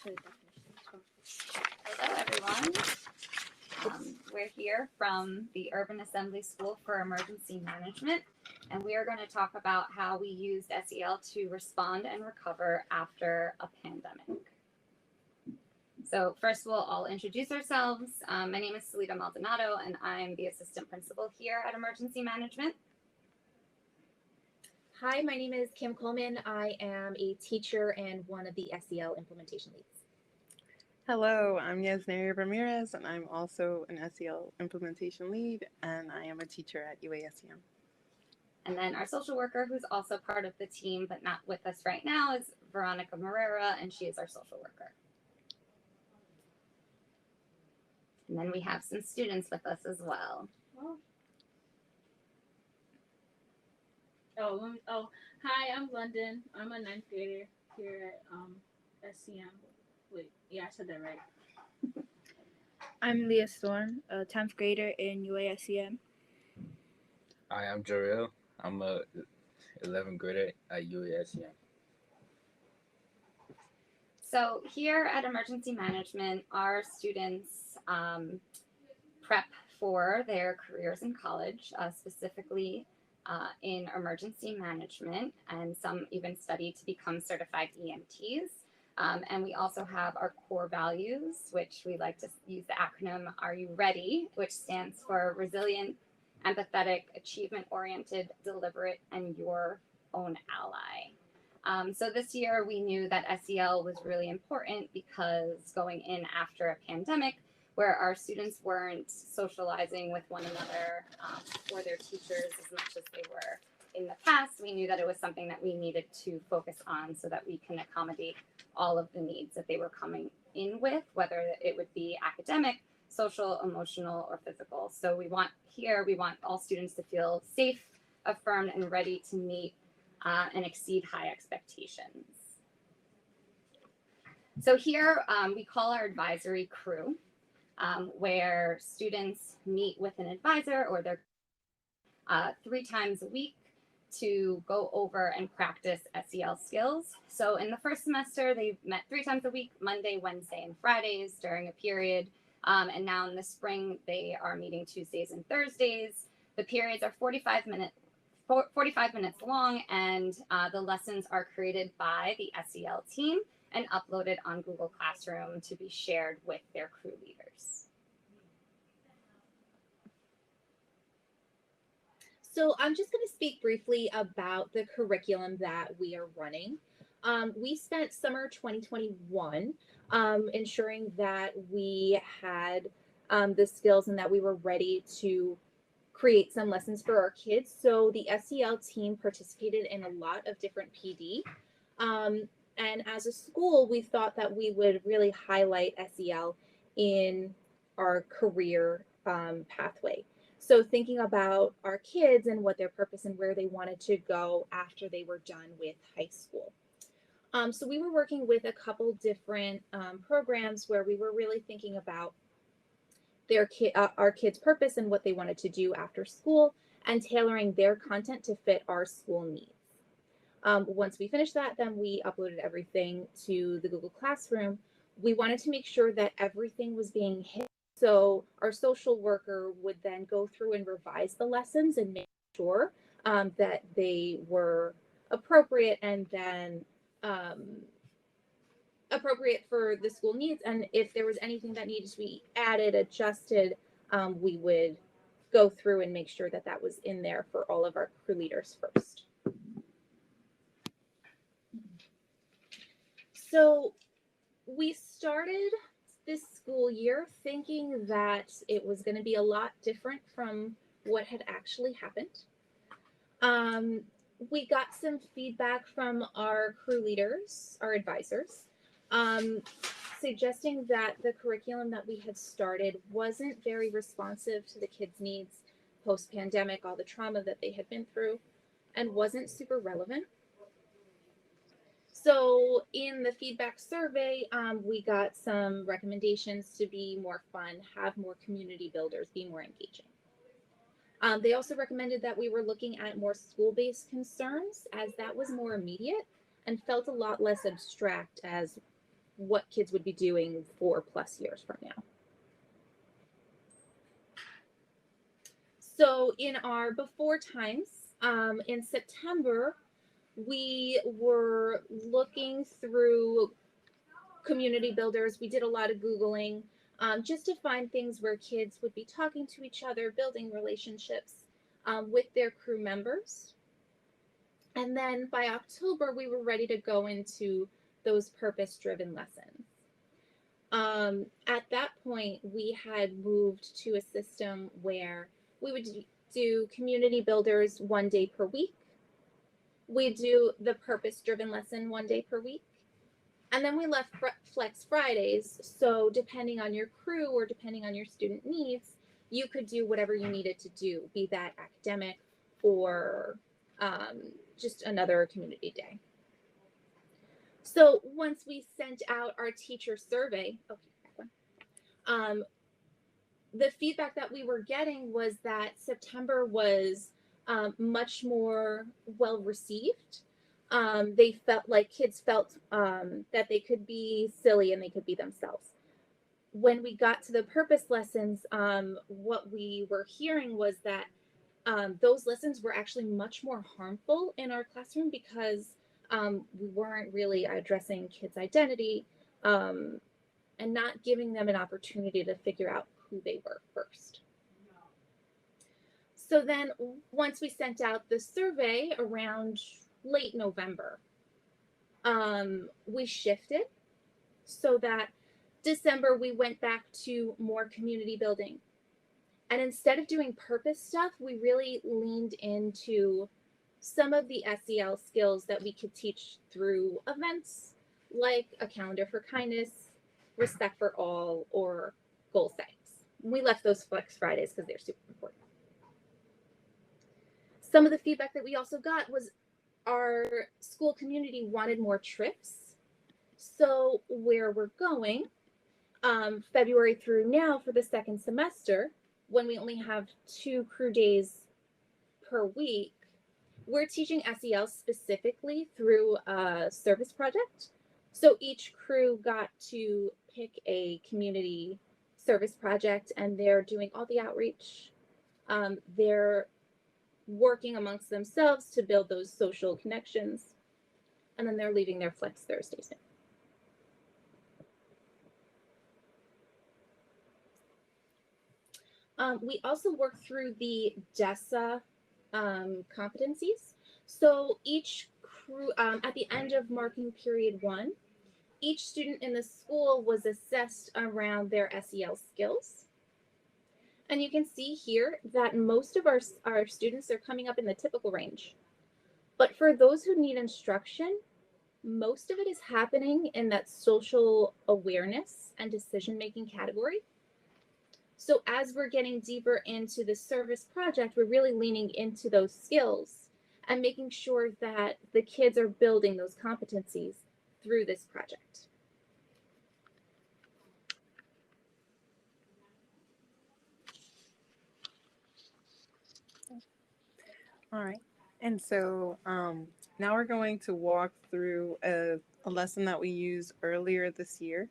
Hello, everyone. We're here from the Urban Assembly School for Emergency Management, and we are going to talk about how we used SEL to respond and recover after a pandemic. So first we'll all introduce ourselves. My name is Salita Maldonado, and I'm the assistant principal here at Emergency Management. Hi, my name is Kim Coleman. I am a teacher and one of the SEL implementation leads. Hello, I'm Yasneri Ramirez, and I'm also an SEL implementation lead, and I am a teacher at UASEM. And then our social worker, who's also part of the team but not with us right now, is Veronica Morera, and she is our social worker. And then we have some students with us as well. Hi, I'm London. I'm a 9th grader here at SEM. Wait, yeah, I said that right. I'm Leah Storm, a 10th grader in UASEM. Hi, I'm Jarrell. I'm a 11th grader at UASEM. So here at Emergency Management, our students prep for their careers in college, specifically in emergency management, and some even study to become certified EMTs. And we also have our core values, which we like to use the acronym Are You Ready, which stands for Resilient, Empathetic, Achievement-Oriented, Deliberate, and Your Own Ally. So this year we knew that SEL was really important because going in after a pandemic where our students weren't socializing with one another or their teachers as much as they were in the past, we knew that it was something that we needed to focus on so that we can accommodate all of the needs that they were coming in with, whether it would be academic, social, emotional, or physical. So we want all students to feel safe, affirmed, and ready to meet and exceed high expectations. So here we call our advisory crew, where students meet with an advisor or their 3 times a week to go over and practice SEL skills. So in the first semester, they met 3 times a week, Monday, Wednesday, and Fridays during a period. And now in the spring, they are meeting Tuesdays and Thursdays. The periods are 45 minutes long, and the lessons are created by the SEL team and uploaded on Google Classroom to be shared with their crew leaders. So I'm just going to speak briefly about the curriculum that we are running. We spent summer 2021 ensuring that we had the skills and that we were ready to create some lessons for our kids. So the SEL team participated in a lot of different PD. And as a school, we thought that we would really highlight SEL in our career pathway. So thinking about our kids and what their purpose and where they wanted to go after they were done with high school. So we were working with a couple different programs where we were really thinking about our kids' purpose and what they wanted to do after school and tailoring their content to fit our school needs. Once we finished that, then we uploaded everything to the Google Classroom. We wanted to make sure that everything was being hit. So our social worker would then go through and revise the lessons and make sure that they were appropriate and then appropriate for the school needs. And if there was anything that needed to be added, adjusted, we would go through and make sure that that was in there for all of our crew leaders first. So we started this school year thinking that it was going to be a lot different from what had actually happened. We got some feedback from our crew leaders, our advisors, suggesting that the curriculum that we had started wasn't very responsive to the kids' needs post-pandemic, all the trauma that they had been through, and wasn't super relevant. So in the feedback survey, we got some recommendations to be more fun, have more community builders, be more engaging. They also recommended that we were looking at more school-based concerns as that was more immediate and felt a lot less abstract as what kids would be doing 4+ years from now. So in our before times, in September, we were looking through community builders. We did a lot of Googling just to find things where kids would be talking to each other, building relationships with their crew members. And then by October, we were ready to go into those purpose-driven lessons. At that point, we had moved to a system where we would do community builders 1 day per week. We do the purpose-driven lesson 1 day per week. And then we left Flex Fridays. So depending on your crew or depending on your student needs, you could do whatever you needed to do, be that academic or just another community day. So once we sent out our teacher survey, the feedback that we were getting was that September was much more well received. They felt like kids felt that they could be silly and they could be themselves. When we got to the purpose lessons, what we were hearing was that those lessons were actually much more harmful in our classroom because we weren't really addressing kids' identity and not giving them an opportunity to figure out who they were first. So then once we sent out the survey around late November, we shifted so that December we went back to more community building. And instead of doing purpose stuff, we really leaned into some of the SEL skills that we could teach through events like a calendar for kindness, respect for all, or goal settings. We left those Flex Fridays because they're super important. Some of the feedback that we also got was our school community wanted more trips. So where we're going, February through now for the second semester, when we only have 2 crew days per week, we're teaching SEL specifically through a service project. So each crew got to pick a community service project and they're doing all the outreach. They're working amongst themselves to build those social connections. And then they're leaving their Flex Thursdays now. We also work through the DESA competencies. So each crew, at the end of marking period 1, each student in the school was assessed around their SEL skills. And you can see here that most of our students are coming up in the typical range. But for those who need instruction, most of it is happening in that social awareness and decision-making category. So as we're getting deeper into the service project, we're really leaning into those skills and making sure that the kids are building those competencies through this project. All right. And so now we're going to walk through a lesson that we used earlier this year.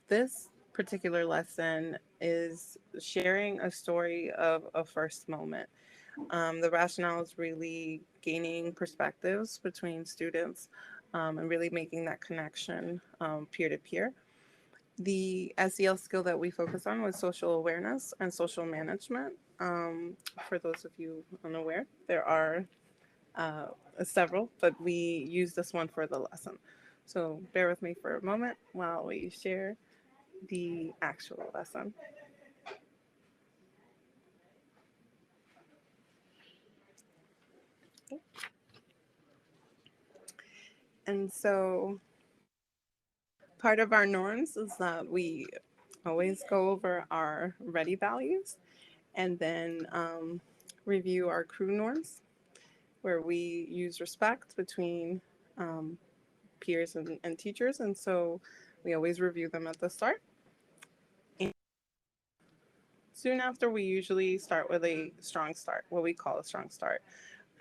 This particular lesson is sharing a story of a first moment. The rationale is really gaining perspectives between students and really making that connection peer-to-peer. The SEL skill that we focus on was social awareness and social management. For those of you unaware, there are several, but we use this one for the lesson. So bear with me for a moment while we share the actual lesson. And so part of our norms is that we always go over our ready values and then review our crew norms, where we use respect between peers and teachers. And so we always review them at the start. And soon after, we usually start with a strong start, what we call a strong start.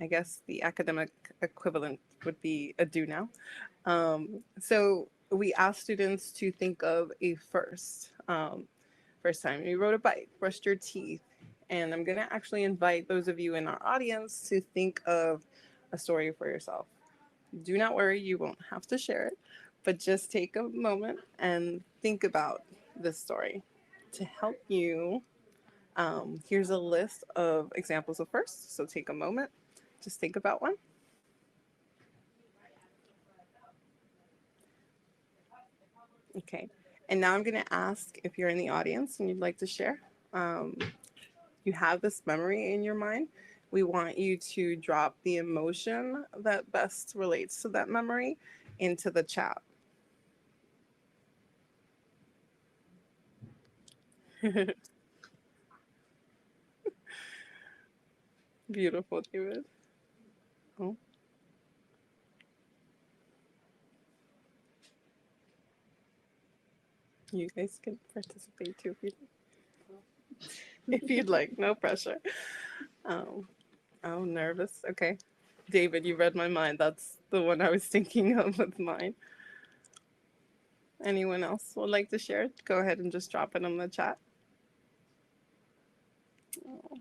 I guess the academic equivalent would be a do now. So we asked students to think of a first. First time you rode a bike, brushed your teeth. And I'm going to actually invite those of you in our audience to think of a story for yourself. Do not worry, you won't have to share it, but just take a moment and think about this story. To help you, here's a list of examples of firsts. So take a moment, just think about one. Okay. And now I'm going to ask if you're in the audience and you'd like to share. You have this memory in your mind. We want you to drop the emotion that best relates to that memory into the chat. Beautiful, David. Oh. You guys can participate too if you'd like. No pressure. Oh, nervous. Okay. David, you read my mind. That's the one I was thinking of with mine. Anyone else would like to share? Go ahead and just drop it in the chat. Oh.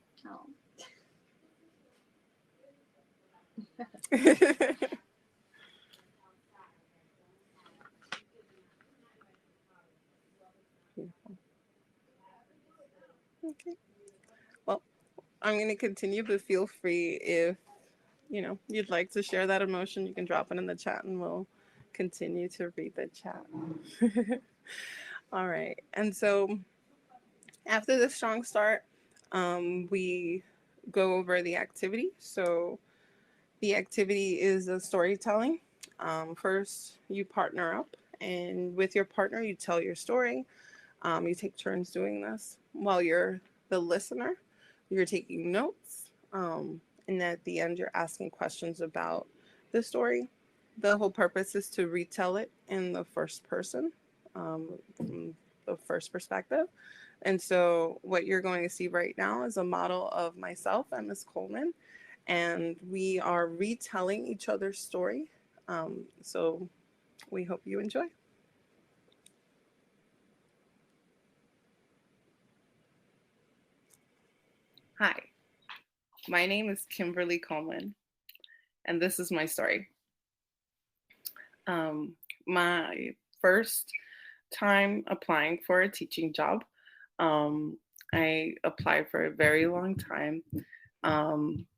Okay. Well, I'm going to continue, but feel free if you'd like to share that emotion, you can drop it in the chat and we'll continue to read the chat. All right. And so after the strong start, we go over the activity. So the activity is a storytelling. First, you partner up, and with your partner, you tell your story. You take turns doing this. While you're the listener, you're taking notes. And at the end, you're asking questions about the story. The whole purpose is to retell it in the first person, from the first perspective. And so what you're going to see right now is a model of myself and Miss Coleman, and we are retelling each other's story. So we hope you enjoy. Hi, my name is Kimberly Coleman, and this is my story. My first time applying for a teaching job. I applied for a very long time.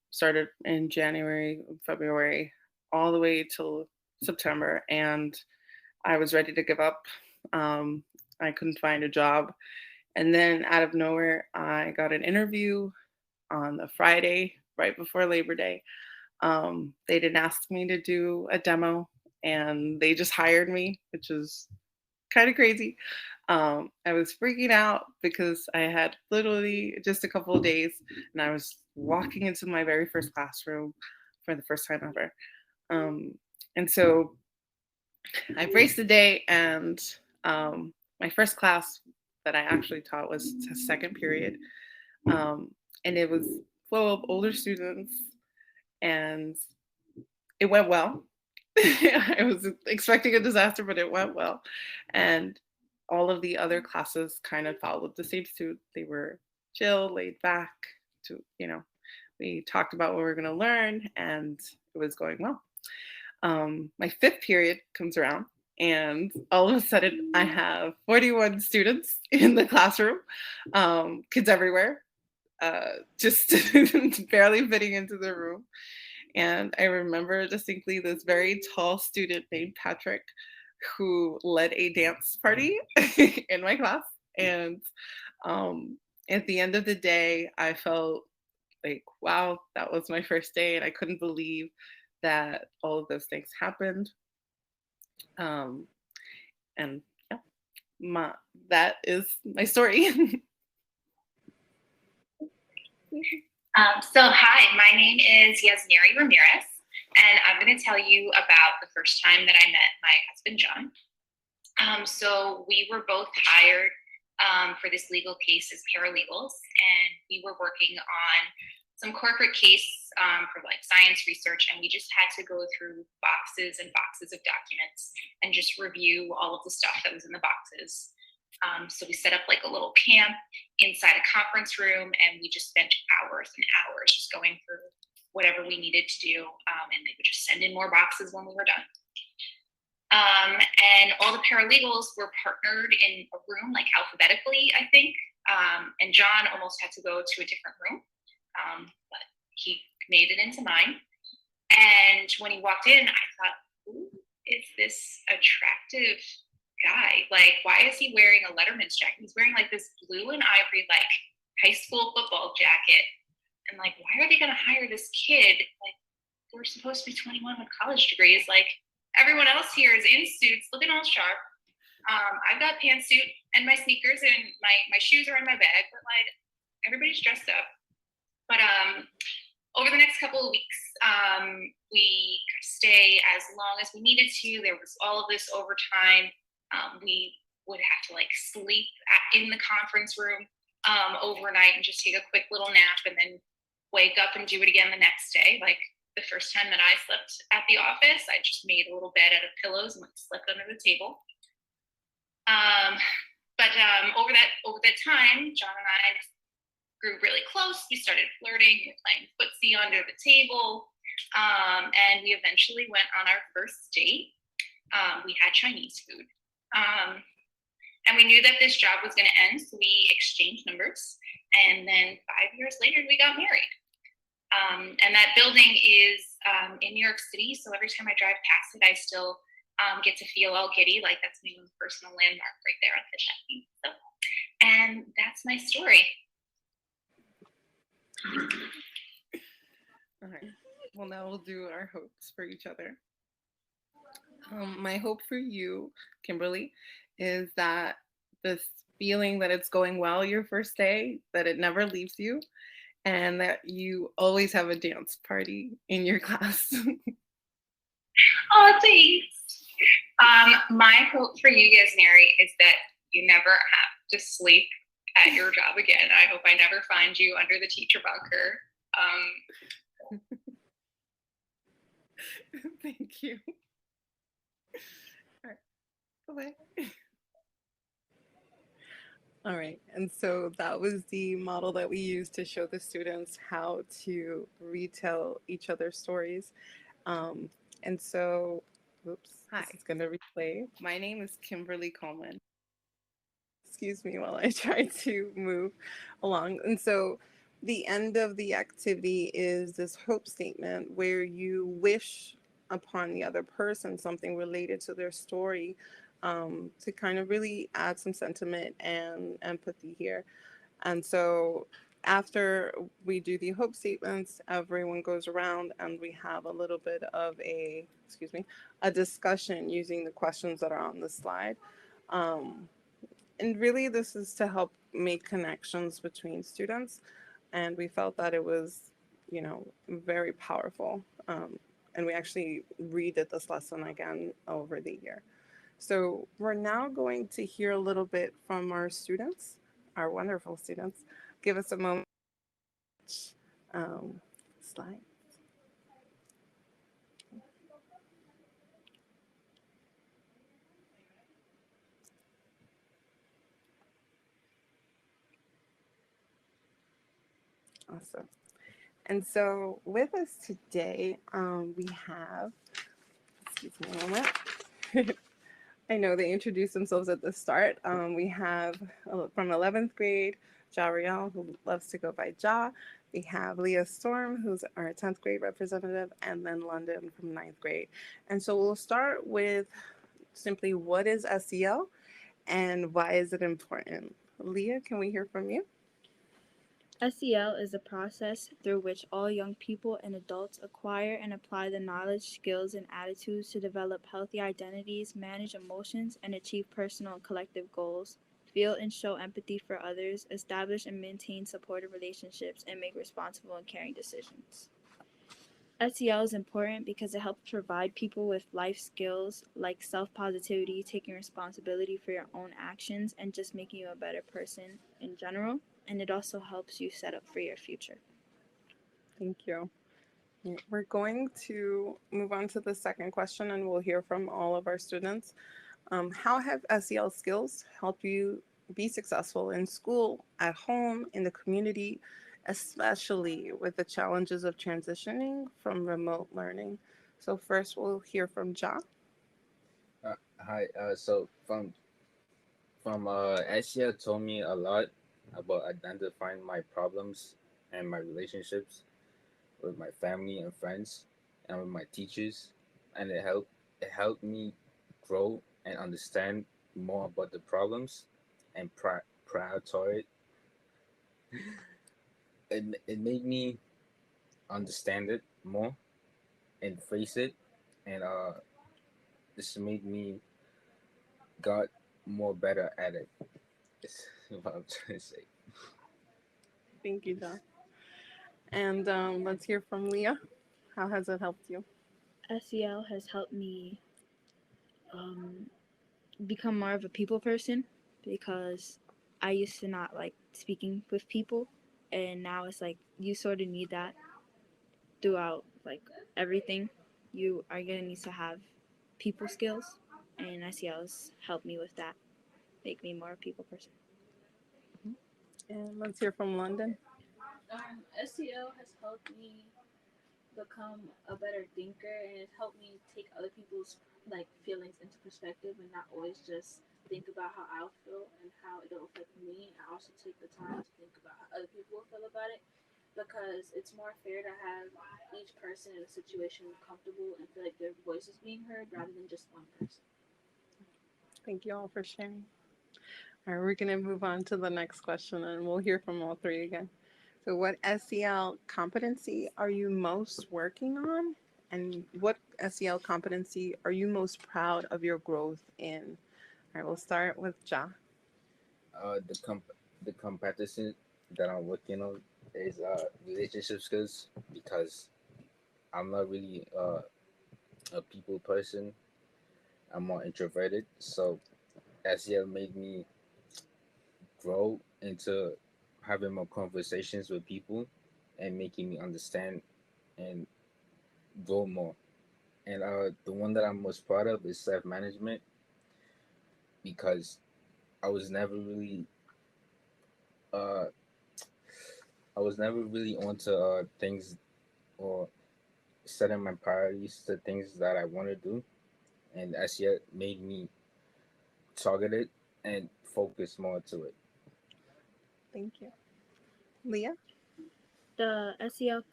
Started in January, February, all the way till September, and I was ready to give up. I couldn't find a job. And then out of nowhere, I got an interview on the Friday, right before Labor Day. They didn't ask me to do a demo, and they just hired me, which was kind of crazy. I was freaking out because I had literally just a couple of days, and I was walking into my very first classroom for the first time ever. And so I braced the day, and my first class that I actually taught was a second period. And it was full of older students, and it went well. I was expecting a disaster, but it went well. And all of the other classes kind of followed the same suit. They were chill, laid back, we talked about what we were going to learn, and it was going well. My fifth period comes around, and all of a sudden I have 41 students in the classroom, kids everywhere, just barely fitting into the room. And I remember distinctly this very tall student named Patrick who led a dance party in my class. And at the end of the day, I felt like, wow, that was my first day. And I couldn't believe that all of those things happened. And yeah, that is my story. So hi, my name is Yasneri Ramirez, and I'm going to tell you about the first time that I met my husband, John. So we were both hired for this legal case as paralegals, and we were working on some corporate case for like science research, and we just had to go through boxes and boxes of documents and just review all of the stuff that was in the boxes. So we set up like a little camp inside a conference room, and we just spent hours and hours just going through whatever we needed to do, and they would just send in more boxes when we were done. And all the paralegals were partnered in a room, like alphabetically, I think. And John almost had to go to a different room, but he made it into mine. And when he walked in, I thought, "Who is this attractive guy? Like, why is he wearing a Letterman's jacket? He's wearing like this blue and ivory, like high school football jacket. And like, why are they going to hire this kid? Like, we're supposed to be 21 with college degrees. Like, everyone else here is in suits, looking all sharp. I've got pantsuit and my sneakers, and my shoes are in my bag, but like, everybody's dressed up." But over the next couple of weeks, we could stay as long as we needed to. There was all of this overtime. We would have to like sleep in the conference room overnight and just take a quick little nap and then wake up and do it again the next day. Like the first time that I slept at the office, I just made a little bed out of pillows and like slept under the table. But over that time, John and I grew really close. We started flirting, we were playing footsie under the table, and we eventually went on our first date. We had Chinese food, and we knew that this job was going to end, so we exchanged numbers, and then 5 years later, we got married. And that building is in New York City, so every time I drive past it, I still get to feel all giddy, like that's my own personal landmark right there on Fifth Avenue. So, and that's my story. All right. Well, now we'll do our hopes for each other. My hope for you, Kimberly, is that this feeling that it's going well your first day, that it never leaves you, and that you always have a dance party in your class. Oh, thanks. My hope for you, Yasneri, is that you never have to sleep at your job again. I hope I never find you under the teacher bunker. Thank you. All right. Bye-bye. All right, and so that was the model that we used to show the students how to retell each other's stories. And so, oops, Hi. This is going to replay. My name is Kimberly Coleman. Excuse me while I try to move along. And so the end of the activity is this hope statement where you wish upon the other person something related to their story, to kind of really add some sentiment and empathy here. And so after we do the hope statements, everyone goes around and we have a little bit of a discussion using the questions that are on the slide. And really this is to help make connections between students. And we felt that it was, very powerful. And we actually redid this lesson again over the year. So we're now going to hear a little bit from our students, our wonderful students. Give us a moment. Slide. Awesome. And so with us today, we have, excuse me a moment. I know they introduced themselves at the start. We have from 11th grade, Jariel, who loves to go by Ja. We have Leah Storm, who's our 10th grade representative, and then London from 9th grade. And so we'll start with simply what is SEL and why is it important? Leah, can we hear from you? SEL is a process through which all young people and adults acquire and apply the knowledge, skills, and attitudes to develop healthy identities, manage emotions, and achieve personal and collective goals, feel and show empathy for others, establish and maintain supportive relationships, and make responsible and caring decisions. SEL is important because it helps provide people with life skills like self-positivity, taking responsibility for your own actions, and just making you a better person in general. And it also helps you set up for your future. Thank you. We're going to move on to the second question and we'll hear from all of our students. How have SEL skills helped you be successful in school, at home, in the community, especially with the challenges of transitioning from remote learning? So first we'll hear from Ja. Hi. So from SEL told me a lot about identifying my problems and my relationships with my family and friends and with my teachers, and it helped me grow and understand more about the problems and prioritize it made me understand it more and face it, and this made me got more better at it. Is what I'm trying to say. Thank you, Ja. And let's hear from Leah. How has it helped you? SEL has helped me um, become more of a people person because I used to not like speaking with people, and now it's like you sort of need that throughout like everything. You are gonna need to have people skills, and SEL has helped me with that, make me more a people person. And let's hear from London. SEL has helped me become a better thinker, and it's helped me take other people's like feelings into perspective and not always just think about how I feel and how it'll affect me. I also take the time to think about how other people will feel about it because it's more fair to have each person in a situation comfortable and feel like their voice is being heard rather than just one person. Thank you all for sharing. All right, we're going to move on to the next question and we'll hear from all three again. So, what SEL competency are you most working on? And what SEL competency are you most proud of your growth in? All right, we'll start with Ja. The competition that I'm working on is relationship skills because I'm not really a people person. I'm more introverted, so SEL made me grow into having more conversations with people and making me understand and grow more. And the one that I'm most proud of is self management because I was never really uh I was never really onto things or setting my priorities to things that I want to do, and as yet made me target it and focus more to it. Thank you. Leah? The SEL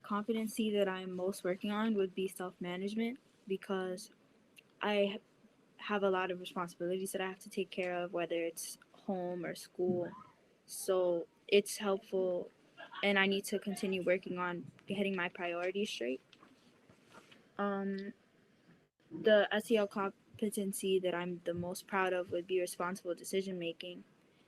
competency that I'm most working on would be self management because I have a lot of responsibilities that I have to take care of, whether it's home or school. So it's helpful, and I need to continue working on getting my priorities straight. Um, the SEL competency that I'm the most proud of would be responsible decision making,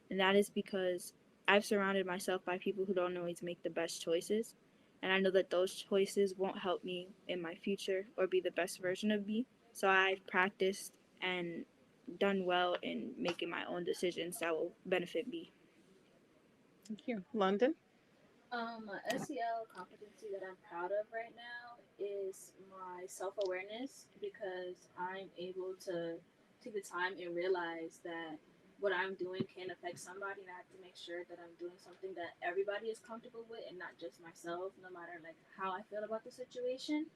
and that is because I've surrounded myself by people who don't always make the best choices, and I know that those choices won't help me in my future or be the best version of me. So I've practiced and done well in making my own decisions that will benefit me. Thank you. London? A SEL competency that I'm proud of right now is my self awareness because I'm able to take the time and realize that what I'm doing can affect somebody, and I have to make sure that I'm doing something that everybody is comfortable with and not just myself, no matter like how I feel about the situation.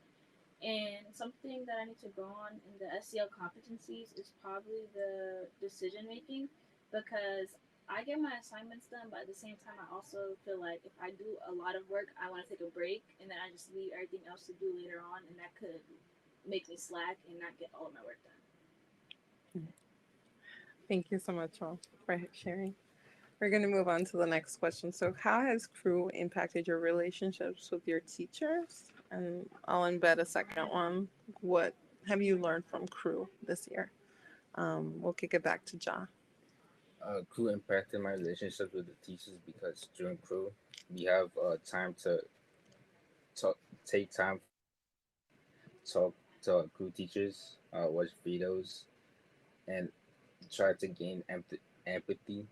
And something that I need to grow on in the SEL competencies is probably the decision making because I get my assignments done, but at the same time, I also feel like if I do a lot of work, I want to take a break and then I just leave everything else to do later on, and that could make me slack and not get all of my work done. Thank you so much all for sharing. We're going to move on to the next question. So, how has crew impacted your relationships with your teachers? And I'll embed a second one. What have you learned from crew this year? We'll kick it back to Ja. Crew impacted my relationships with the teachers because during crew we have time to talk, take time, talk to our crew teachers, watch videos, and try to gain empathy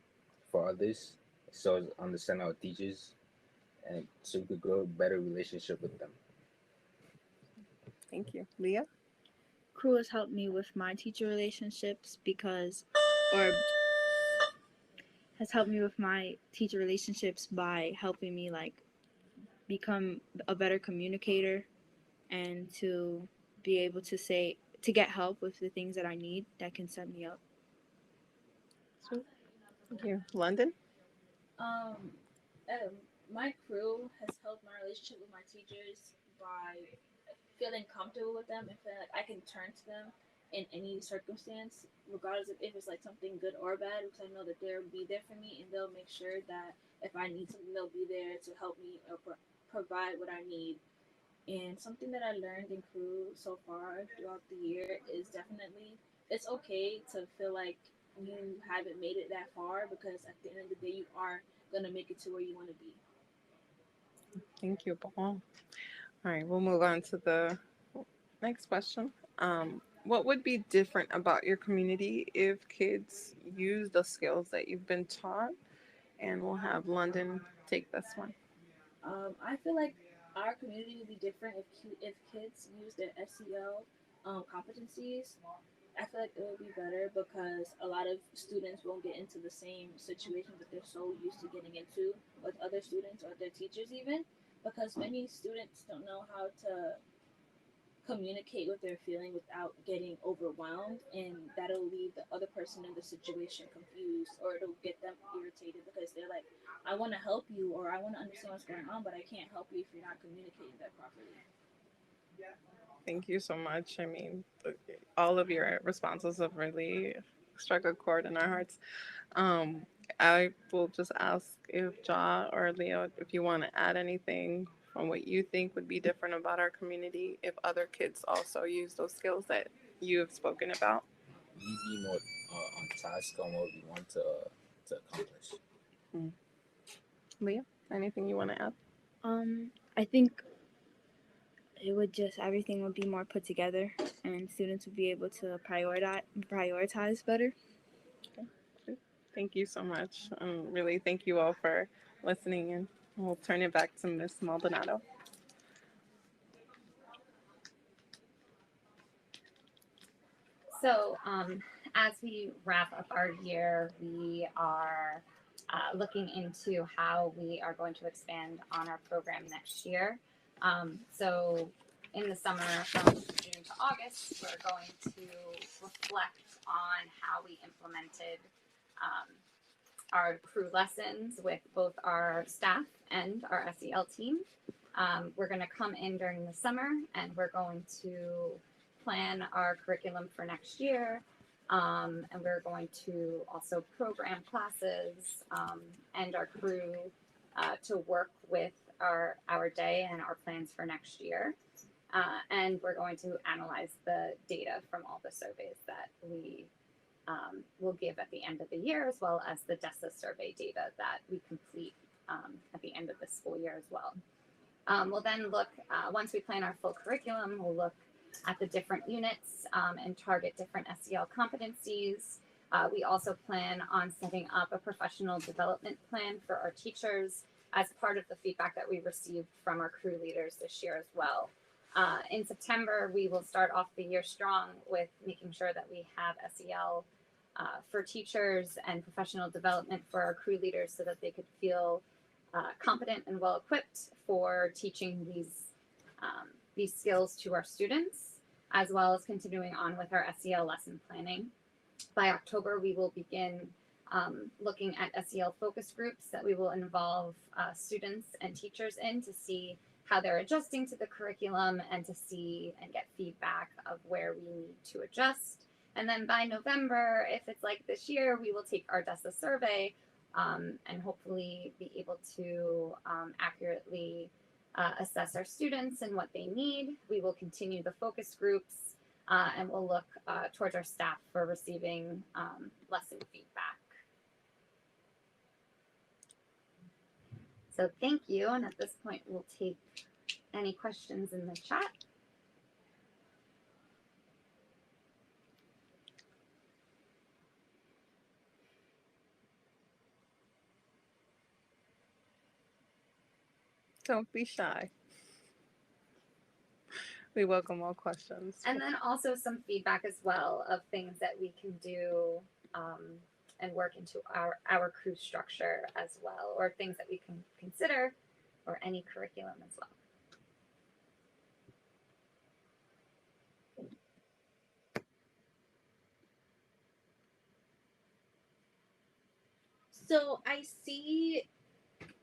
for others, so as understand our teachers and so we could grow a better relationship with them. Thank you. Leah? Crew has helped me with my teacher relationships or has helped me with my teacher relationships by helping me like become a better communicator and to be able to get help with the things that I need that can set me up. Sweet. Thank you. London? Um, my crew has helped my relationship with my teachers by feeling comfortable with them and feeling like I can turn to them in any circumstance, regardless of if it's like something good or bad, because I know that they'll be there for me and they'll make sure that if I need something, they'll be there to help me or provide what I need. And something that I learned in crew so far throughout the year is definitely it's okay to feel like you haven't made it that far, because at the end of the day, you are gonna make it to where you want to be. Thank you, Paul. All right, we'll move on to the next question. What would be different about your community if kids use the skills that you've been taught? And we'll have London take this one. I feel like our community would be different if kids use their SEL competencies. I feel like it would be better because a lot of students won't get into the same situations that they're so used to getting into with other students or their teachers even, because many students don't know how to communicate what they're feeling without getting overwhelmed, and that'll leave the other person in the situation confused, or it'll get them irritated because they're like, I want to help you or I want to understand what's going on, but I can't help you if you're not communicating that properly. Thank you so much. I mean, all of your responses have really struck a chord in our hearts. Um, I will just ask if Ja or Leo, if you want to add anything from what you think would be different about our community if other kids also use those skills that you have spoken about. We be more on task on what we want to accomplish. Leah, anything you want to add? I think it would just everything would be more put together and students would be able to prioritize better. Thank you so much. Really, thank you all for listening, and we'll turn it back to Ms. Maldonado. So, as we wrap up our year, we are looking into how we are going to expand on our program next year. So, in the summer from June to August, we're going to reflect on how we implemented our crew lessons with both our staff and our SEL team. We're going to come in during the summer and we're going to plan our curriculum for next year. And we're going to also program classes and our crew to work with our day and our plans for next year. And we're going to analyze the data from all the surveys that we will give at the end of the year, as well as the DESA survey data that we complete at the end of the school year as well. We'll then look, once we plan our full curriculum, we'll look at the different units and target different SEL competencies. We also plan on setting up a professional development plan for our teachers as part of the feedback that we received from our crew leaders this year as well. In September, we will start off the year strong with making sure that we have SEL for teachers and professional development for our crew leaders so that they could feel competent and well equipped for teaching these skills to our students, as well as continuing on with our SEL lesson planning. By October, we will begin looking at SEL focus groups that we will involve students and teachers in to see how they're adjusting to the curriculum and to see and get feedback of where we need to adjust. And then by November, if it's like this year, we will take our DESA survey and hopefully be able to accurately assess our students and what they need. We will continue the focus groups and we'll look towards our staff for receiving lesson feedback. So thank you, and at this point we'll take any questions in the chat. Don't be shy. We welcome all questions. And then also some feedback as well of things that we can do and work into our crew structure as well, or things that we can consider, or any curriculum as well. So I see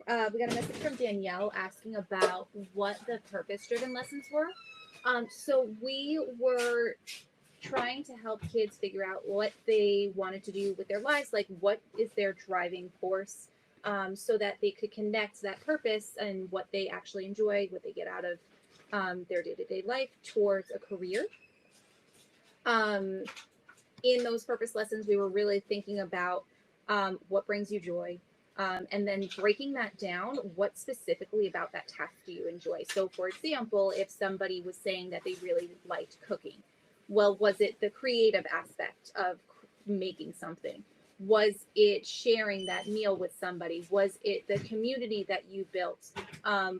we got a message from Danielle asking about what the purpose-driven lessons were. So we were trying to help kids figure out what they wanted to do with their lives, like what is their driving force, so that they could connect that purpose and what they actually enjoy, what they get out of their day-to-day life towards a career. In those purpose lessons, we were really thinking about what brings you joy, and then breaking that down. What specifically about that task do you enjoy? So, for example, if somebody was saying that they really liked cooking, well, was it the creative aspect of making something? Was it sharing that meal with somebody? Was it the community that you built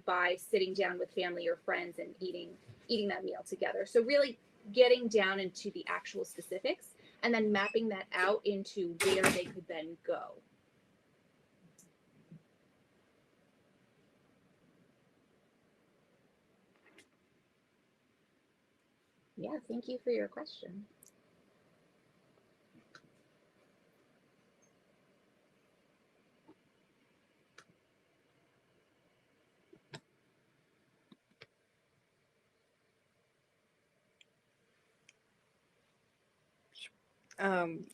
by sitting down with family or friends and eating that meal together? So really getting down into the actual specifics and then mapping that out into where they could then go. Yeah, thank you for your question.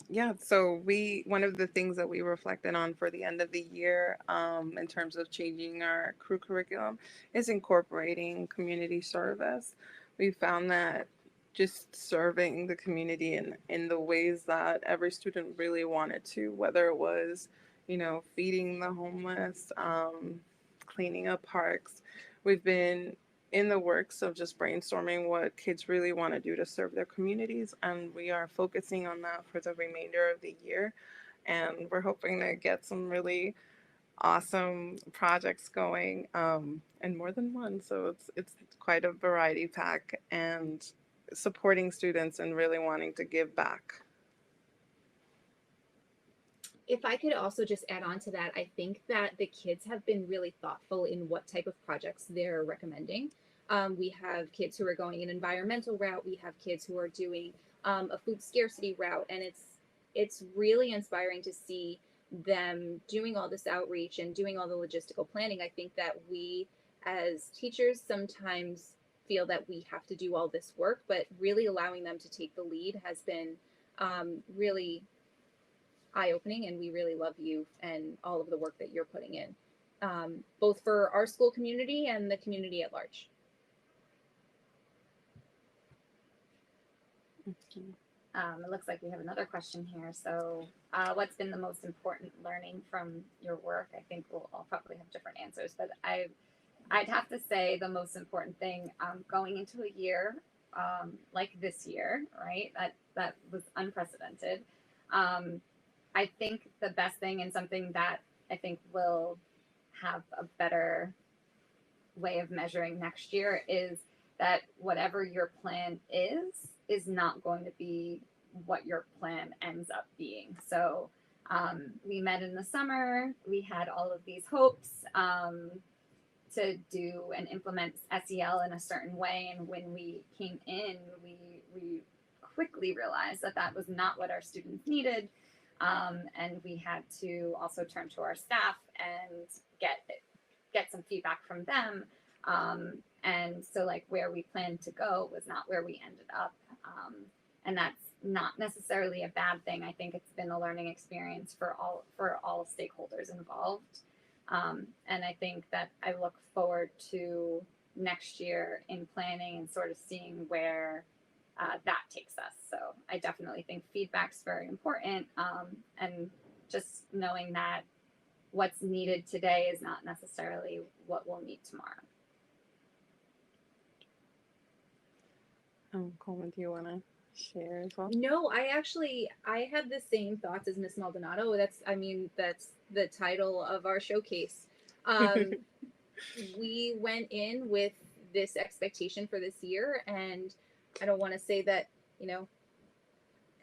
Yeah, so one of the things that we reflected on for the end of the year, in terms of changing our crew curriculum, is incorporating community service. We found that just serving the community in the ways that every student really wanted to, whether it was, feeding the homeless, cleaning up parks. We've been in the works of just brainstorming what kids really want to do to serve their communities, and we are focusing on that for the remainder of the year. And we're hoping to get some really awesome projects going, and more than one. So it's quite a variety pack, and supporting students and really wanting to give back. If I could also just add on to that, I think that the kids have been really thoughtful in what type of projects they're recommending. We have kids who are going an environmental route. We have kids who are doing a food scarcity route, and it's really inspiring to see them doing all this outreach and doing all the logistical planning. I think that we as teachers sometimes feel that we have to do all this work, but really allowing them to take the lead has been really eye-opening, and we really love you and all of the work that you're putting in, both for our school community and the community at large. It looks like we have another question here. So, what's been the most important learning from your work? I think we'll all probably have different answers, but I'd have to say the most important thing going into a year like this year, right? That was unprecedented. I think the best thing, and something that I think will have a better way of measuring next year, is that whatever your plan is not going to be what your plan ends up being. So we met in the summer. We had all of these hopes to do and implement SEL in a certain way, and when we came in, we quickly realized that that was not what our students needed. And we had to also turn to our staff and get some feedback from them. And so, like, where we planned to go was not where we ended up. And that's not necessarily a bad thing. I think it's been a learning experience for all stakeholders involved. And I think that I look forward to next year in planning and sort of seeing where that takes us. So I definitely think feedback's very important, and just knowing that what's needed today is not necessarily what we'll need tomorrow. Coleman, do you want to share as well? No, I had the same thoughts as Miss Maldonado. That's the title of our showcase. we went in with this expectation for this year, and I don't want to say that, you know,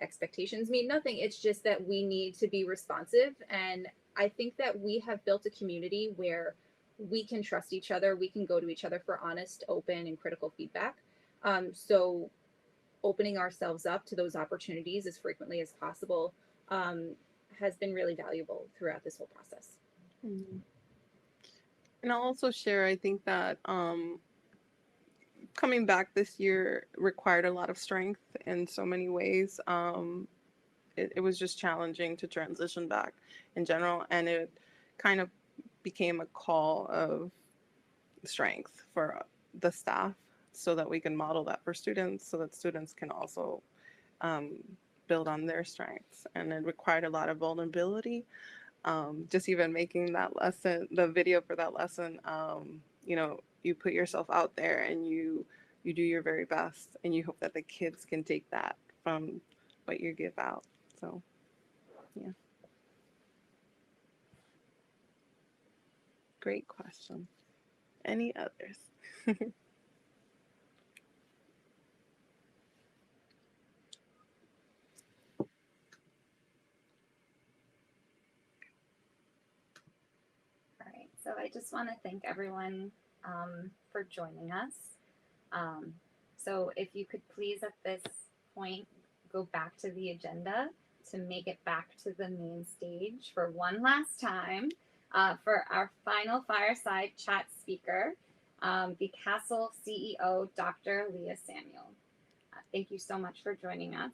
expectations mean nothing. It's just that we need to be responsive. And I think that we have built a community where we can trust each other. We can go to each other for honest, open, and critical feedback. So opening ourselves up to those opportunities as frequently as possible um, has been really valuable throughout this whole process. Mhm. And I'll also share, I think that coming back this year required a lot of strength in so many ways. It was just challenging to transition back in general, and it kind of became a call of strength for the staff so that we can model that for students so that students can also um, build on their strengths. And it required a lot of vulnerability. Just even making that lesson, the video for that lesson, you know, you put yourself out there and you do your very best, and you hope that the kids can take that from what you give out. So, yeah. Great question. Any others? All right, so I just want to thank everyone for joining us. So if you could please at this point go back to the agenda to make it back to the main stage for one last time for our final fireside chat speaker, the Castle CEO, Dr. Leah Samuel. Thank you so much for joining us.